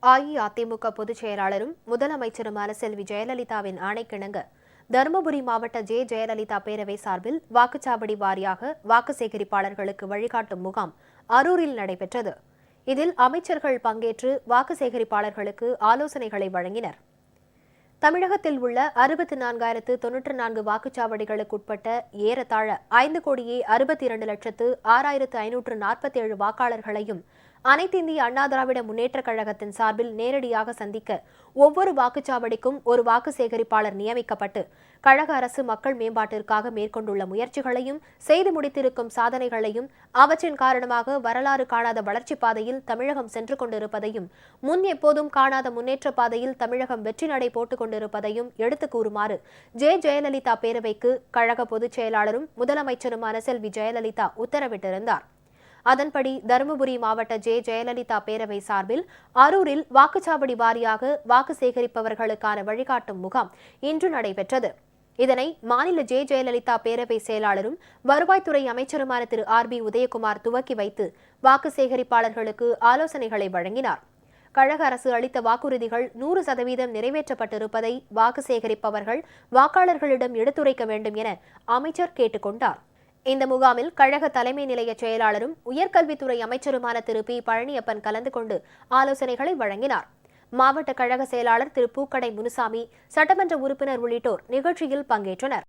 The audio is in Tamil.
அஇஅதிமுக பொதுச் செயலாளரும் முதலமைச்சருமான செல்வி ஜெயலலிதாவின் ஆணைக்கிணங்க தருமபுரி மாவட்ட ஜெயலலிதா பேரவை சார்பில் வாக்குச்சாவடி வாரியாக வாக்கு சேகரிப்பாளர்களுக்கு வழிகாட்டும் முகாம் அரூரில் நடைபெற்றது. இதில் அமைச்சர்கள் பங்கேற்று வாக்கு சேகரிப்பாளர்களுக்கு ஆலோசனைகளை வழங்கினர். தமிழகத்தில் உள்ள 64,094 வாக்குச்சாவடிகளுக்குட்பட்ட ஏறத்தாழ 5,62,6,547 வாக்காளர்களையும் அனைத்து இந்திய அண்ணா திராவிட முன்னேற்றக் கழகத்தின் சார்பில் நேரடியாக சந்திக்க ஒவ்வொரு வாக்குச்சாவடிக்கும் ஒரு வாக்கு சேகரிப்பாளர் நியமிக்கப்பட்டு கழக அரசு மக்கள் மேம்பாட்டிற்காக மேற்கொண்டுள்ள முயற்சிகளையும் செய்து முடித்திருக்கும் சாதனைகளையும் அவற்றின் காரணமாக வரலாறு காணாத வளர்ச்சிப் பாதையில் தமிழகம் சென்று கொண்டிருப்பதையும் முன் எப்போதும் காணாத முன்னேற்ற பாதையில் தமிழகம் வெற்றி நடை போட்டுக் கொண்டிருப்பதையும் எடுத்துக் கூறுமாறு ஜெயலலிதா பேரவைக்கு கழக பொதுச் செயலாளரும் முதலமைச்சருமான செல்வி ஜெயலலிதா உத்தரவிட்டிருந்தார். அதன்படி தருமபுரி மாவட்ட ஜெயலலிதா பேரவை சார்பில் அரூரில் வாக்குச்சாவடி வாரியாக வாக்கு சேகரிப்பவர்களுக்கான வழிகாட்டும் முகாம் இன்று நடைபெற்றது. இதனை மாநில ஜெயலலிதா பேரவை செயலாளரும் வருவாய்த்துறை அமைச்சருமான திரு RB உதயகுமார் துவக்கி வைத்து வாக்கு சேகரிப்பாளர்களுக்கு ஆலோசனைகளை வழங்கினார். கழக அரசு அளித்த வாக்குறுதிகள் 100% நிறைவேற்றப்பட்டிருப்பதை வாக்கு சேகரிப்பவர்கள் வாக்காளர்களிடம் எடுத்துரைக்க வேண்டும் என அமைச்சர் கேட்டுக் கொண்டார். இந்த முகாமில் கழக தலைமை நிலைய செயலாளரும் உயர்கல்வித்துறை அமைச்சருமான திரு P பழனியப்பன் கலந்து கொண்டு ஆலோசனைகளை வழங்கினார். மாவட்ட கழக செயலாளர் திரு பூக்கடை முனுசாமி, சட்டமன்ற உறுப்பினர் உள்ளிட்டோர் நிகழ்ச்சியில் பங்கேற்றனர்.